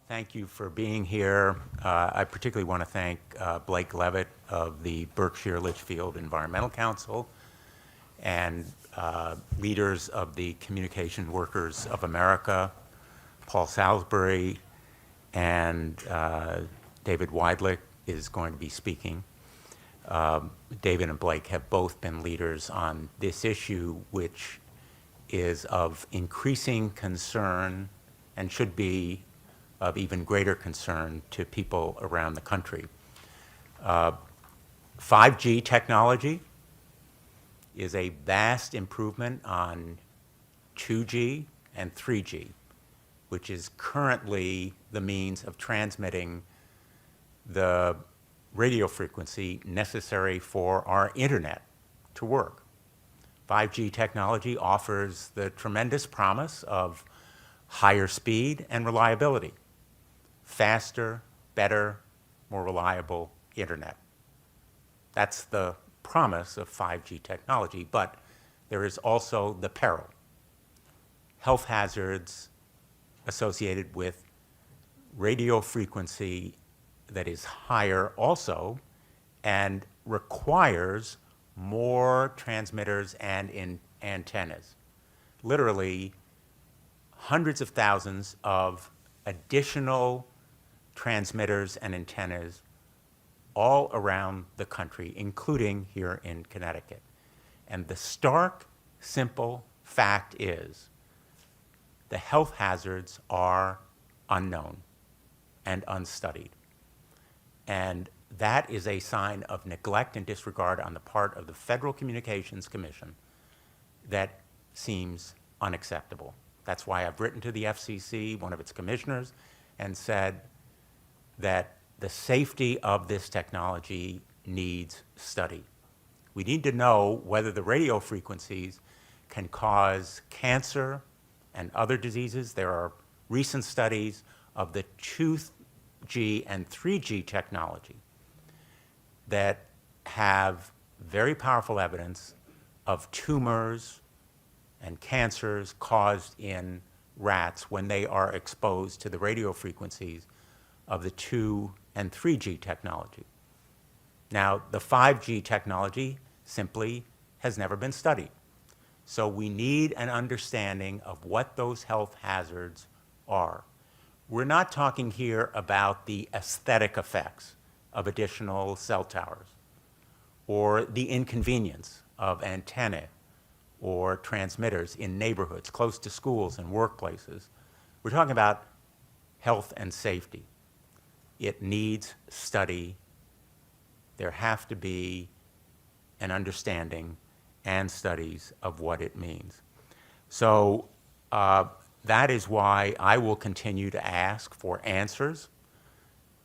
Thank you for being here. I particularly want to thank Blake Levitt of the Berkshire Litchfield Environmental Council and leaders of the Communication Workers of America, Paul Salisbury, and David Weidlich is going to be speaking. David and Blake have both been leaders on this issue, which is of increasing concern and should be of even greater concern to people around the country. 5G technology is a vast improvement on 2G and 3G, which is currently the means of transmitting the radio frequency necessary for our internet to work. 5G technology offers the tremendous promise of higher speed and reliability, faster, better, more reliable internet. That's the promise of 5G technology, but there is also the peril. Health hazards associated with radio frequency that is higher also and requires more transmitters and antennas. Literally hundreds of thousands of additional transmitters and antennas all around the country, including here in Connecticut. And the stark, simple fact is the health hazards are unknown and unstudied. And that is a sign of neglect and disregard on the part of the Federal Communications Commission that seems unacceptable. That's why I've written to the FCC, one of its commissioners, and said that the safety of this technology needs study. We need to know whether the radio frequencies can cause cancer and other diseases. There are recent studies of the 2G and 3G technology that have very powerful evidence of tumors and cancers caused in rats when they are exposed to the radio frequencies of the 2 and 3G technology. Now, the 5G technology simply has never been studied. So we need an understanding of what those health hazards are. We're not talking here about the aesthetic effects of additional cell towers or the inconvenience of antennae or transmitters in neighborhoods close to schools and workplaces. We're talking about health and safety. It needs study. There have to be an understanding and studies of what it means. So that is why I will continue to ask for answers.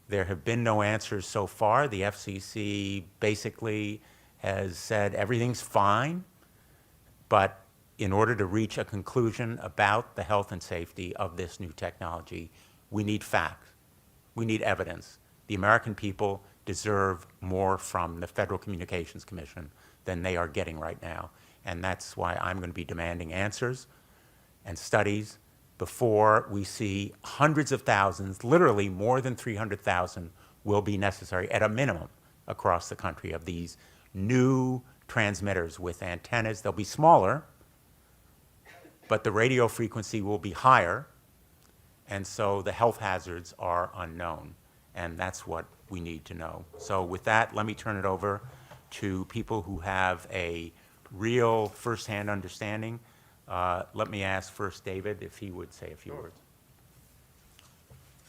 There have been no answers so far. The FCC basically has said everything's fine, but in order to reach a conclusion about the health and safety of this new technology, we need facts. We need evidence. The American people deserve more from the Federal Communications Commission than they are getting right now. And that's why I'm going to be demanding answers and studies before we see hundreds of thousands, literally more than 300,000 will be necessary at a minimum across the country of these new transmitters with antennas. They'll be smaller, but the radio frequency will be higher, and so the health hazards are unknown, and that's what we need to know. So with that, let me turn it over to people who have a real firsthand understanding. Let me ask first David if he would say a few words.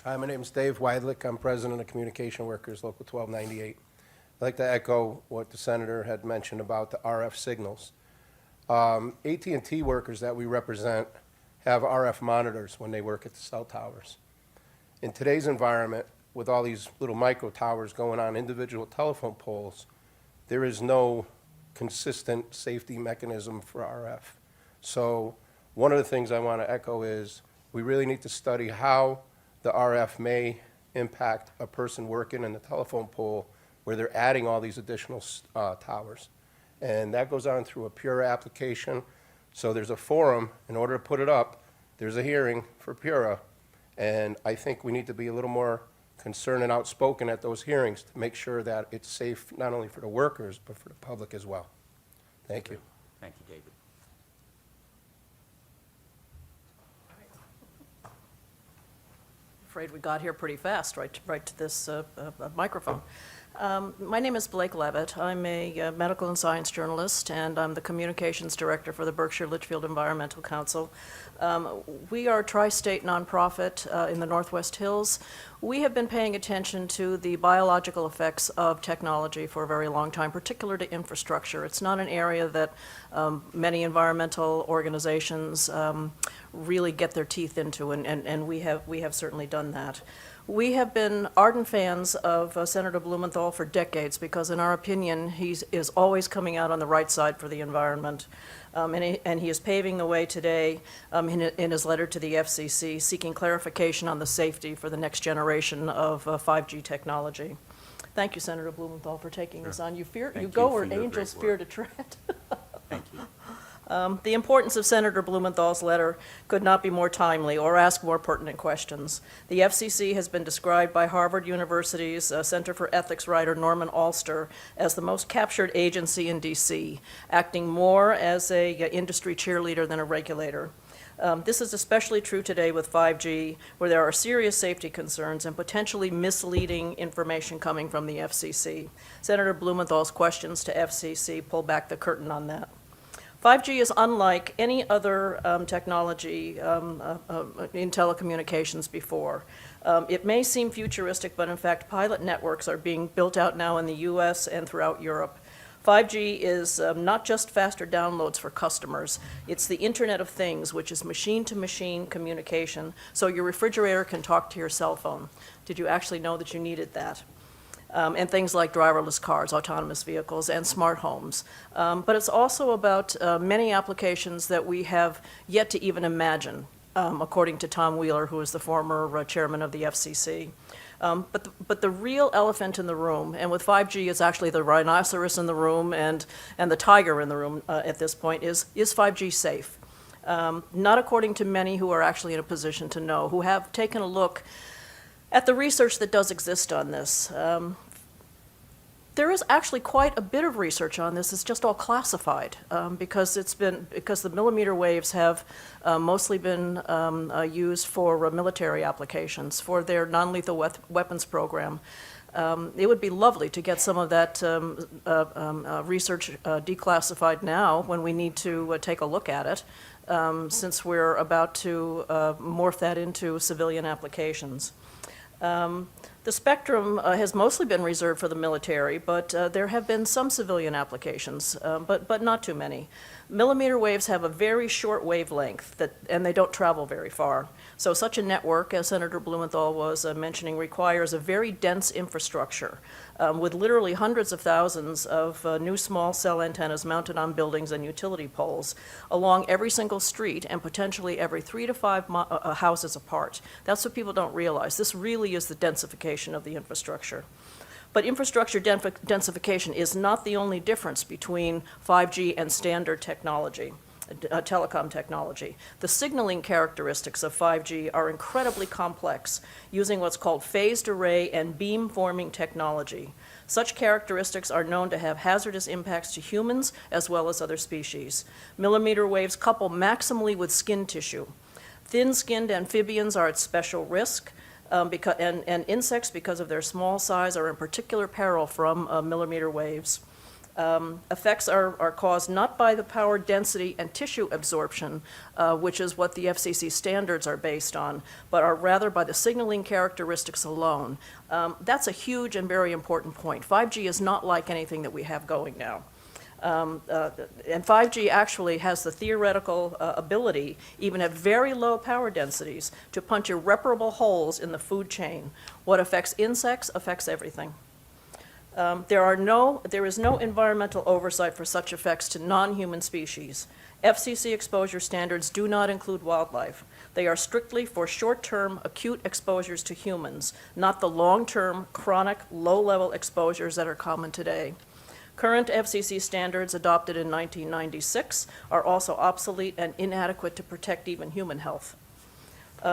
Hi, my name is Dave Weidlich. I'm president of Communication Workers, Local 1298. I'd like to echo what the senator had mentioned about the RF signals. AT&T workers that we represent have RF monitors when they work at the cell towers. In today's environment, with all these little micro towers going on individual telephone poles, there is no consistent safety mechanism for RF. So one of the things I want to echo is we really need to study how the RF may impact a person working in the telephone pole where they're adding all these additional towers. And that goes on through a PURA application. So there's a forum. In order to put it up, there's a hearing for PURA. And I think we need to be a little more concerned and outspoken at those hearings to make sure that it's safe not only for the workers, but for the public as well. Thank you. Thank you, David. Afraid we got here pretty fast, right to this microphone. My name is Blake Levitt. I'm a medical and science journalist, and I'm the communications director for the Berkshire Litchfield Environmental Council. We are a tri-state nonprofit in the Northwest Hills. We have been paying attention to the biological effects of technology for a very long time, particular to infrastructure. It's not an area that many environmental organizations really get their teeth into, and we have certainly done that. We have been ardent fans of Senator Blumenthal for decades because, in our opinion, he is always coming out on the right side for the environment. And he is paving the way today in his letter to the FCC, seeking clarification on the safety for the next generation of 5G technology. Thank you, Senator Blumenthal, for taking this on. You go you where for your angels great fear work. to tread. Thank you. The importance of Senator Blumenthal's letter could not be more timely or ask more pertinent questions. The FCC has been described by Harvard University's Center for Ethics writer Norman Alster as the most captured agency in D.C., acting more as a industry cheerleader than a regulator. This is especially true today with 5G, where there are serious safety concerns and potentially misleading information coming from the FCC. Senator Blumenthal's questions to FCC pull back the curtain on that. 5G is unlike any other technology in telecommunications before. It may seem futuristic, but in fact, pilot networks are being built out now in the US and throughout Europe. 5G is not just faster downloads for customers, it's the Internet of Things, which is machine-to-machine communication, so your refrigerator can talk to your cell phone. Did you actually know that you needed that? And things like driverless cars, autonomous vehicles, and smart homes. But it's also about many applications that we have yet to even imagine, according to Tom Wheeler, who is the former chairman of the FCC. But the real elephant in the room, and with 5G it's actually the rhinoceros in the room and the tiger in the room at this point, is 5G safe? Not according to many who are actually in a position to know, who have taken a look at the research that does exist on this. There is actually quite a bit of research on this. It's just all classified because the millimeter waves have mostly been used for military applications for their non-lethal weapons program. It would be lovely to get some of that research declassified now when we need to take a look at it, since we're about to morph that into civilian applications. The spectrum has mostly been reserved for the military, but there have been some civilian applications, but not too many. Millimeter waves have a very short wavelength, and they don't travel very far. So such a network, as Senator Blumenthal was mentioning, requires a very dense infrastructure with literally hundreds of thousands of new small cell antennas mounted on buildings and utility poles along every single street and potentially every 3 to 5 houses apart. That's what people don't realize. This really is the densification of the infrastructure. But infrastructure densification is not the only difference between 5G and standard technology, telecom technology. The signaling characteristics of 5G are incredibly complex, using what's called phased array and beam-forming technology. Such characteristics are known to have hazardous impacts to humans as well as other species. Millimeter waves couple maximally with skin tissue. Thin-skinned amphibians are at special risk. And insects, because of their small size, are in particular peril from millimeter waves. Effects are caused not by the power density and tissue absorption, which is what the FCC standards are based on, but are rather by the signaling characteristics alone. That's a huge and very important point. 5G is not like anything that we have going now. And 5G actually has the theoretical ability, even at very low power densities, to punch irreparable holes in the food chain. What affects insects affects everything. There is no environmental oversight for such effects to non-human species. FCC exposure standards do not include wildlife. They are strictly for short-term acute exposures to humans, not the long-term chronic low-level exposures that are common today. Current FCC standards adopted in 1996 are also obsolete and inadequate to protect even human health.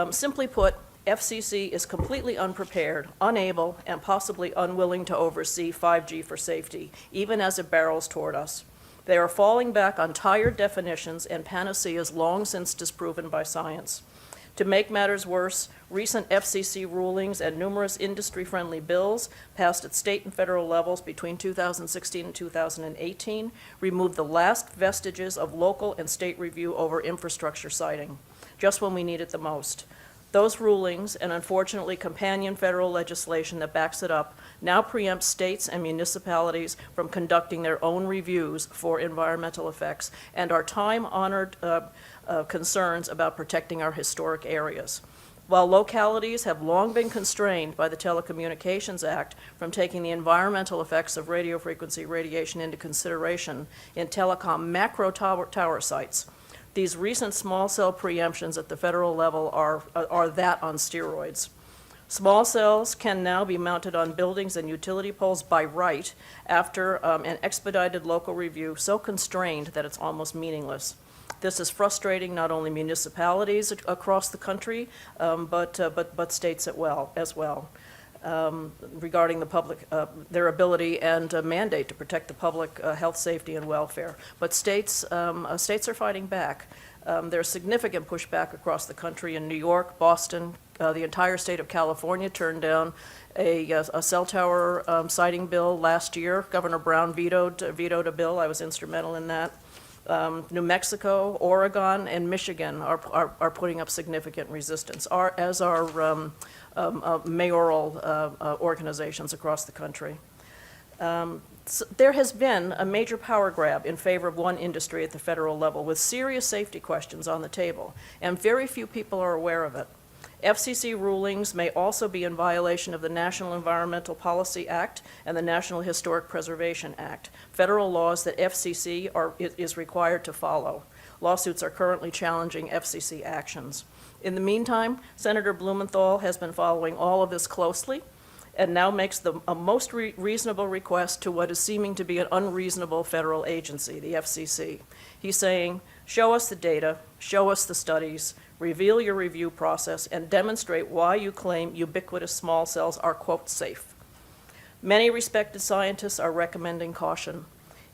Simply put, FCC is completely unprepared, unable, and possibly unwilling to oversee 5G for safety, even as it barrels toward us. They are falling back on tired definitions and panaceas long since disproven by science. To make matters worse, recent FCC rulings and numerous industry-friendly bills passed at state and federal levels between 2016 and 2018 removed the last vestiges of local and state review over infrastructure siting, just when we need it the most. Those rulings, and unfortunately companion federal legislation that backs it up, now preempt states and municipalities from conducting their own reviews for environmental effects and our time-honored concerns about protecting our historic areas. While localities have long been constrained by the Telecommunications Act from taking the environmental effects of radio frequency radiation into consideration in telecom macro tower sites, these recent small cell preemptions at the federal level are that on steroids. Small cells can now be mounted on buildings and utility poles by right after an expedited local review so constrained that it's almost meaningless. This is frustrating not only municipalities across the country, but states as well. Regarding the public, their ability and mandate to protect the public health, safety, and welfare. But states are fighting back. There's significant pushback across the country in New York, Boston, the entire state of California turned down a cell tower siting bill last year. Governor Brown vetoed a bill. I was instrumental in that. New Mexico, Oregon, and Michigan are putting up significant resistance, as are mayoral organizations across the country. So there has been a major power grab in favor of one industry at the federal level with serious safety questions on the table, and very few people are aware of it. FCC rulings may also be in violation of the National Environmental Policy Act and the National Historic Preservation Act, federal laws that FCC is required to follow. Lawsuits are currently challenging FCC actions. In the meantime, Senator Blumenthal has been following all of this closely and now makes a most reasonable request to what is seeming to be an unreasonable federal agency, the FCC. He's saying, show us the data, show us the studies, reveal your review process, and demonstrate why you claim ubiquitous small cells are, quote, safe. Many respected scientists are recommending caution.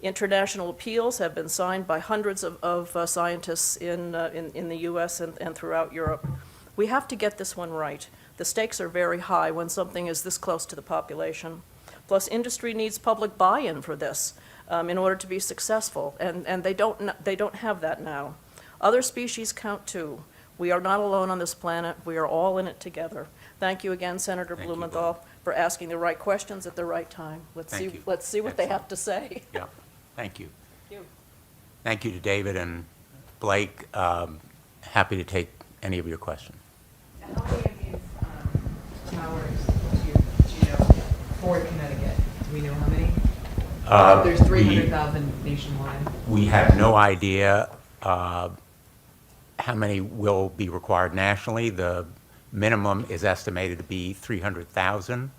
International appeals have been signed by hundreds of scientists in the U.S. and throughout Europe. We have to get this one right. The stakes are very high when something is this close to the population. Plus, industry needs public buy-in for this in order to be successful, and they don't have that now. Other species count too. We are not alone on this planet. We are all in it together. Thank you again, Senator Thank you, Blumenthal, Bob. for asking the right questions at the right time. Let's Thank you. see what they have to say. Yeah, thank you. Thank you. Thank you to David and Blake. Happy to take any of your questions. How many of these towers do you know for Connecticut? Do we know how many? There's 300,000 nationwide. We have no idea how many will be required nationally. The minimum is estimated to be 300,000.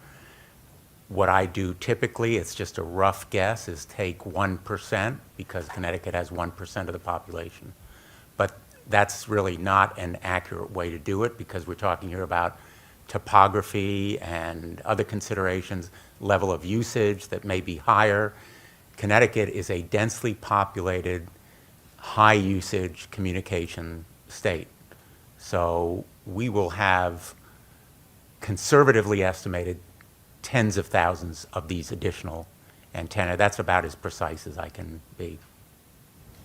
What I do typically, it's just a rough guess, is take 1%, because Connecticut has 1% of the population. But that's really not an accurate way to do it, because we're talking here about topography and other considerations, level of usage that may be higher. Connecticut is a densely populated, high-usage communication state. So we will have conservatively estimated tens of thousands of these additional antennae. That's about as precise as I can be.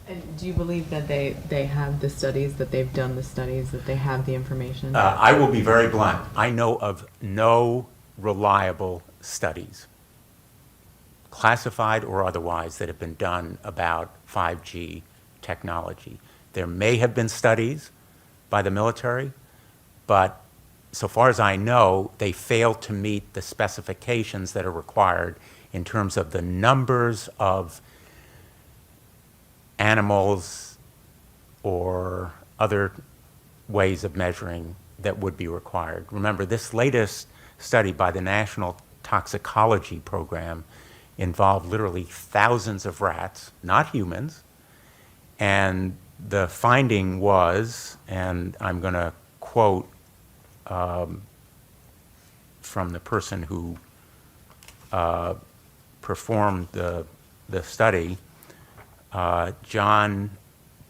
And do you believe that they have the studies, that they've done the studies, that they have the information? I will be very blunt. I know of no reliable studies, classified or otherwise, that have been done about 5G technology. There may have been studies by the military, but so far as I know, they fail to meet the specifications that are required in terms of the numbers of animals or other ways of measuring that would be required. Remember, this latest study by the National Toxicology Program involved literally thousands of rats, not humans, and the finding was, and I'm going to quote from the person who performed the study, John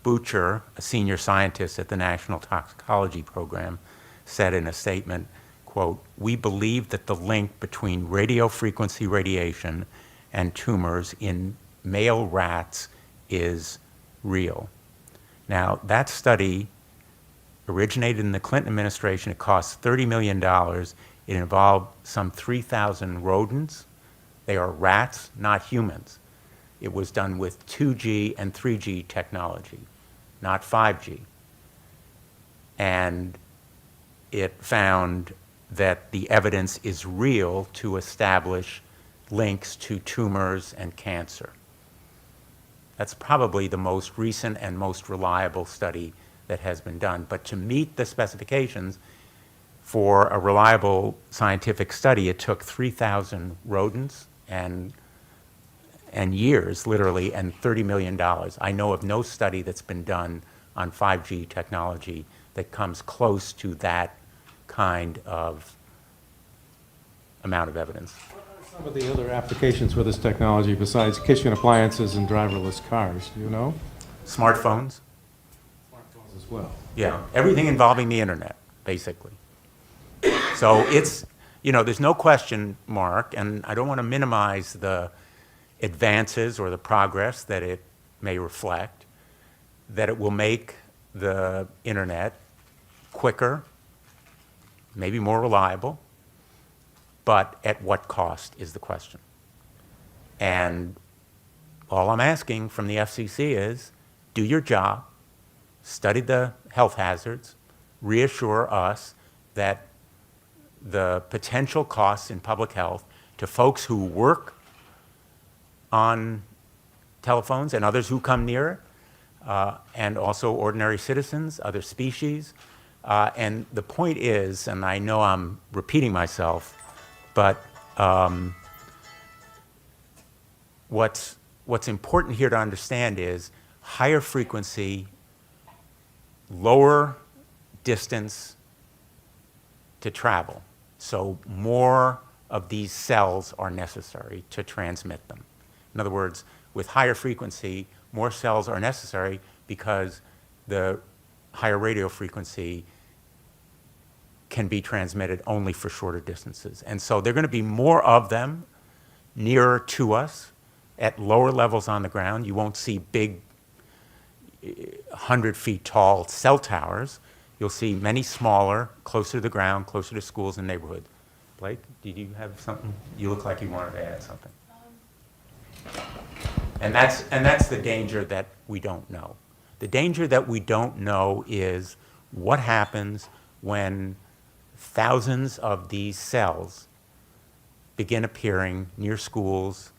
Butcher, a senior scientist at the National Toxicology Program, said in a statement, quote, "We believe that the link between radio frequency radiation and tumors in male rats is real." Now, that study originated in the Clinton administration. It cost $30 million. It involved some 3,000 rodents. They are rats, not humans. It was done with 2G and 3G technology, not 5G. And it found that the evidence is real to establish links to tumors and cancer. That's probably the most recent and most reliable study that has been done. But to meet the specifications for a reliable scientific study, it took 3,000 rodents and years, literally, and $30 million. I know of no study that's been done on 5G technology that comes close to that kind of amount of evidence. What are some of the other applications for this technology besides kitchen appliances and driverless cars? Do you know? Smartphones? Smartphones as well. Yeah, everything involving the internet, basically. So it's, there's no question, Mark, and I don't want to minimize the advances or the progress that it may reflect, that it will make the internet quicker, maybe more reliable, but at what cost is the question. And all I'm asking from the FCC is, do your job, study the health hazards, reassure us that the potential costs in public health to folks who work on telephones and others who come near it, and also ordinary citizens, other species. And the point is, and I know I'm repeating myself, but what's important here to understand is higher frequency, lower distance to travel. So more of these cells are necessary to transmit them. In other words, with higher frequency, more cells are necessary because the higher radio frequency can be transmitted only for shorter distances. And so there are going to be more of them nearer to us at lower levels on the ground. You won't see big 100 feet tall cell towers. You'll see many smaller, closer to the ground, closer to schools and neighborhoods. Blake, did you have something? You look like you wanted to add something. And that's the danger that we don't know. The danger that we don't know is what happens when thousands of these cells begin appearing near schools,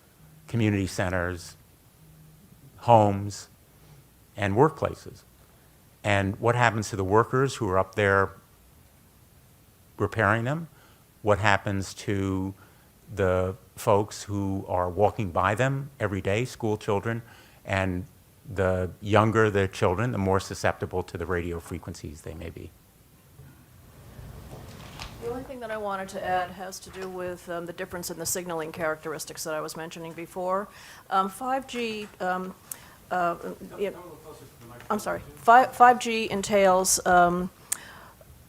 community centers, homes, and workplaces. And what happens to the workers who are up there repairing them? What happens to the folks who are walking by them every day, school children, and the younger the children, the more susceptible to the radio frequencies they may be. The only thing that I wanted to add has to do with the difference in the signaling characteristics that I was mentioning before. 5G, I'm sorry, 5G entails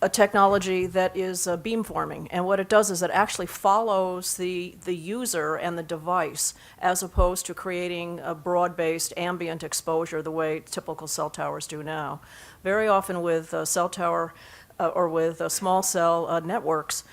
a technology that is beamforming, and what it does is it actually follows the user and the device as opposed to creating a broad-based ambient exposure the way typical cell towers do now. Very often with cell tower or with small cell networks,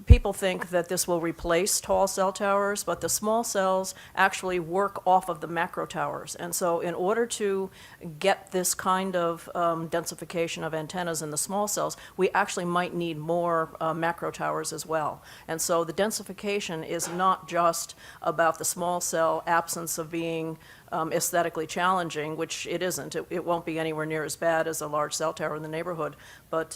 people think that this will replace tall cell towers, but the small cells actually work off of the macro towers. And so in order to get this kind of densification of antennas in the small cells, we actually might need more macro towers as well. And so the densification is not just about the small cell absence of being aesthetically challenging, which it isn't. It won't be anywhere near as bad as a large cell tower in the neighborhood, but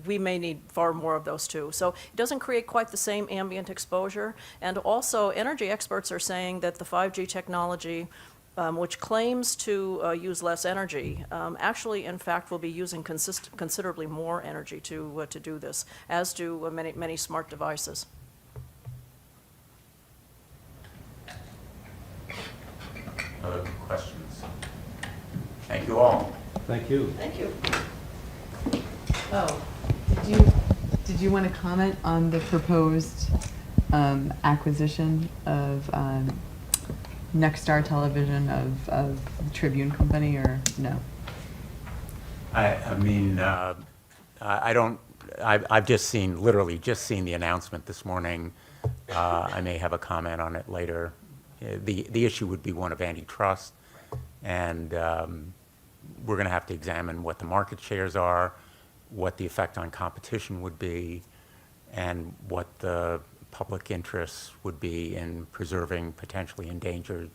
we may need far more of those too. So it doesn't create quite the same ambient exposure. And also, energy experts are saying that the 5G technology which claims to use less energy, actually, in fact, will be using considerably more energy to do this, as do many smart devices. Other questions? Thank you all. Thank you. Thank you. Oh, did you want to comment on the proposed acquisition of Nexstar Television of Tribune Company, or no? I mean, I don't, I've just seen, literally just seen the announcement this morning. I may have a comment on it later. The issue would be one of antitrust, and we're going to have to examine what the market shares are, what the effect on competition would be, and what the public interest would be in preserving potentially endangered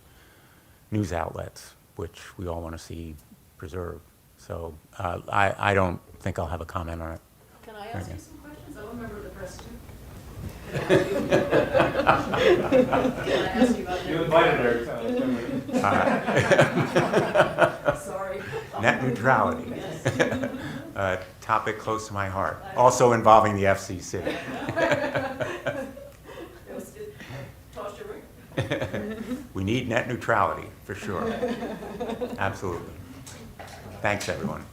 news outlets, which we all want to see preserved. So I don't think I'll have a comment on it. Can I ask you some questions? I'm a member of the press, too. Can I ask you about You invited her. Sorry. Net neutrality, a topic close to my heart, also involving the FCC. Tossed your ring. We need net neutrality, for sure. Absolutely. Thanks, everyone.